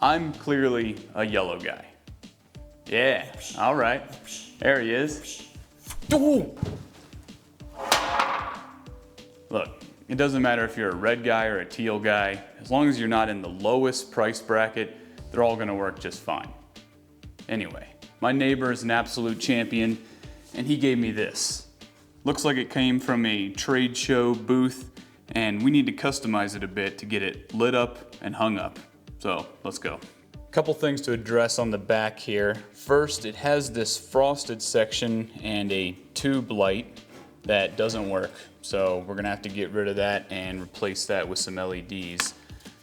I'm clearly a yellow guy. Yeah, all right. There he is. Ooh. Look, it doesn't matter if you're a red guy or a teal guy. As long as you're not in the lowest price bracket, they're all gonna work just fine. Anyway, my neighbor is an absolute champion, and he gave me this. Looks like it came from a trade show booth, and we need to customize it a bit to get it lit up and hung up. So let's go. Couple things to address on the back here. First, it has this frosted section and a tube light that doesn't work. So we're gonna have to get rid of that and replace that with some LEDs.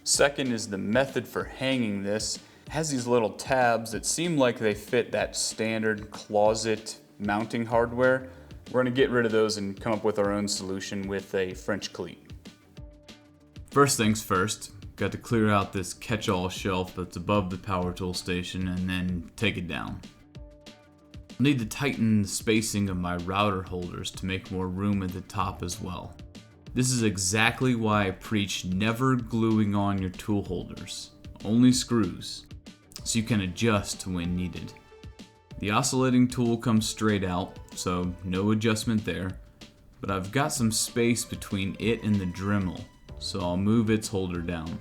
Second is the method for hanging this. It has these little tabs that seem like they fit that standard closet mounting hardware. We're gonna get rid of those and come up with our own solution with a French cleat. First things first, got to clear out this catch-all shelf that's above the power tool station and then take it down. I'll need to tighten the spacing of my router holders to make more room at the top as well. This is exactly why I preach never gluing on your tool holders, only screws, so you can adjust when needed. The oscillating tool comes straight out, so no adjustment there, but I've got some space between it and the Dremel, so I'll move its holder down.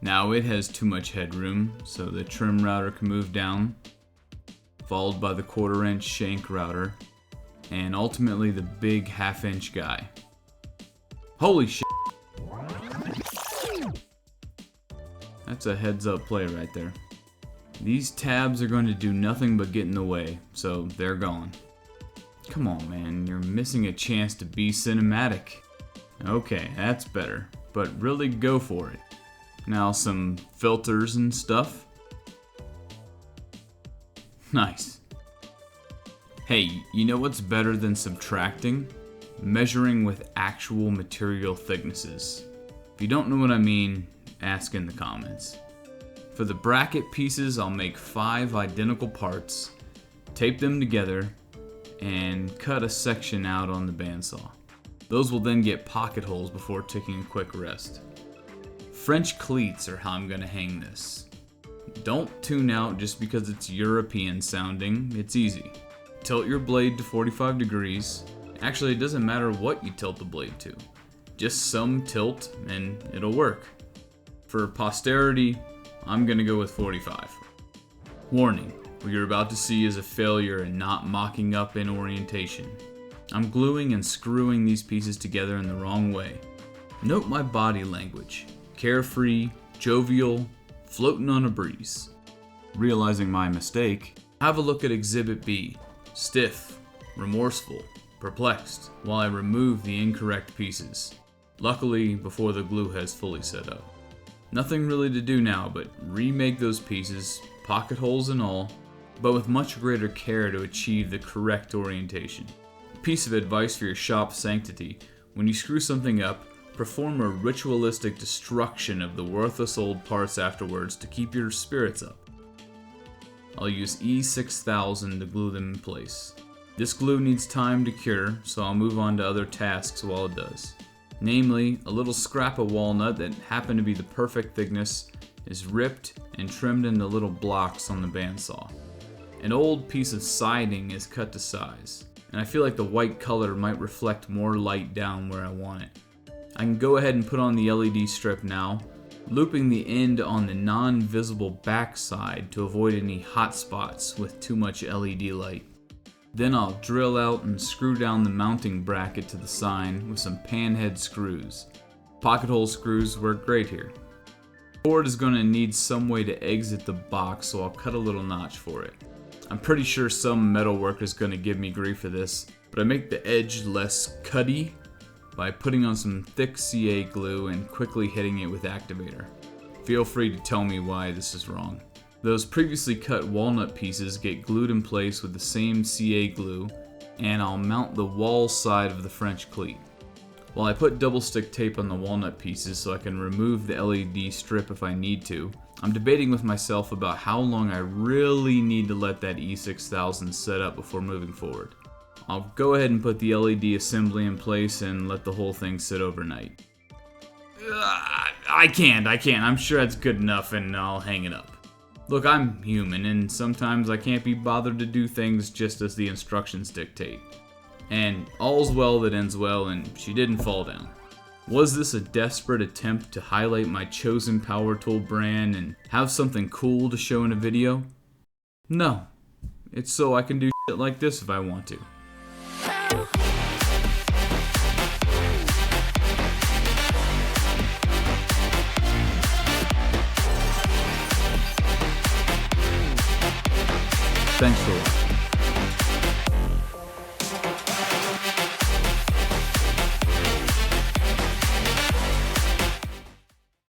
Now it has too much headroom, so the trim router can move down, followed by the 1/4 inch shank router, and ultimately the big 1/2 inch guy. Holy shit! That's a heads up play right there. These tabs are going to do nothing but get in the way, so they're gone. Come on man, you're missing a chance to be cinematic. Okay, that's better, but really go for it. Now some filters and stuff. Nice. Hey, you know what's better than subtracting? Measuring with actual material thicknesses. If you don't know what I mean, ask in the comments. For the bracket pieces, I'll make 5 identical parts, tape them together, and cut a section out on the bandsaw. Those will then get pocket holes before taking a quick rest. French cleats are how I'm gonna hang this. Don't tune out just because it's European sounding, it's easy. Tilt your blade to 45 degrees. Actually, it doesn't matter what you tilt the blade to. Just some tilt and it'll work. For posterity, I'm gonna go with 45. Warning, what you're about to see is a failure and not mocking up in orientation. I'm gluing and screwing these pieces together in the wrong way. Note my body language. Carefree, jovial, floating on a breeze. Realizing my mistake, have a look at Exhibit B. Stiff, remorseful, perplexed, while I remove the incorrect pieces. Luckily, before the glue has fully set up. Nothing really to do now but remake those pieces, pocket holes and all, but with much greater care to achieve the correct orientation. A piece of advice for your shop sanctity: when you screw something up, perform a ritualistic destruction of the worthless old parts afterwards to keep your spirits up. I'll use E6000 to glue them in place. This glue needs time to cure, so I'll move on to other tasks while it does. Namely, a little scrap of walnut that happened to be the perfect thickness is ripped and trimmed into little blocks on the bandsaw. An old piece of siding is cut to size, and I feel like the white color might reflect more light down where I want it. I can go ahead and put on the LED strip now, looping the end on the non-visible back side to avoid any hot spots with too much LED light. Then I'll drill out and screw down the mounting bracket to the sign with some panhead screws. Pocket hole screws work great here. The board is going to need some way to exit the box, so I'll cut a little notch for it. I'm pretty sure some metal worker is going to give me grief for this, but I make the edge less cutty by putting on some thick CA glue and quickly hitting it with activator. Feel free to tell me why this is wrong. Those previously cut walnut pieces get glued in place with the same CA glue, and I'll mount the wall side of the French cleat. While I put double stick tape on the walnut pieces so I can remove the LED strip if I need to, I'm debating with myself about how long I really need to let that E6000 set up before moving forward. I'll go ahead and put the LED assembly in place and let the whole thing sit overnight. I can't. I'm sure that's good enough, and I'll hang it up. Look, I'm human, and sometimes I can't be bothered to do things just as the instructions dictate. And all's well that ends well, and she didn't fall down. Was this a desperate attempt to highlight my chosen Powertool brand and have something cool to show in a video? No. It's so I can do shit like this if I want to. Thanks for watching.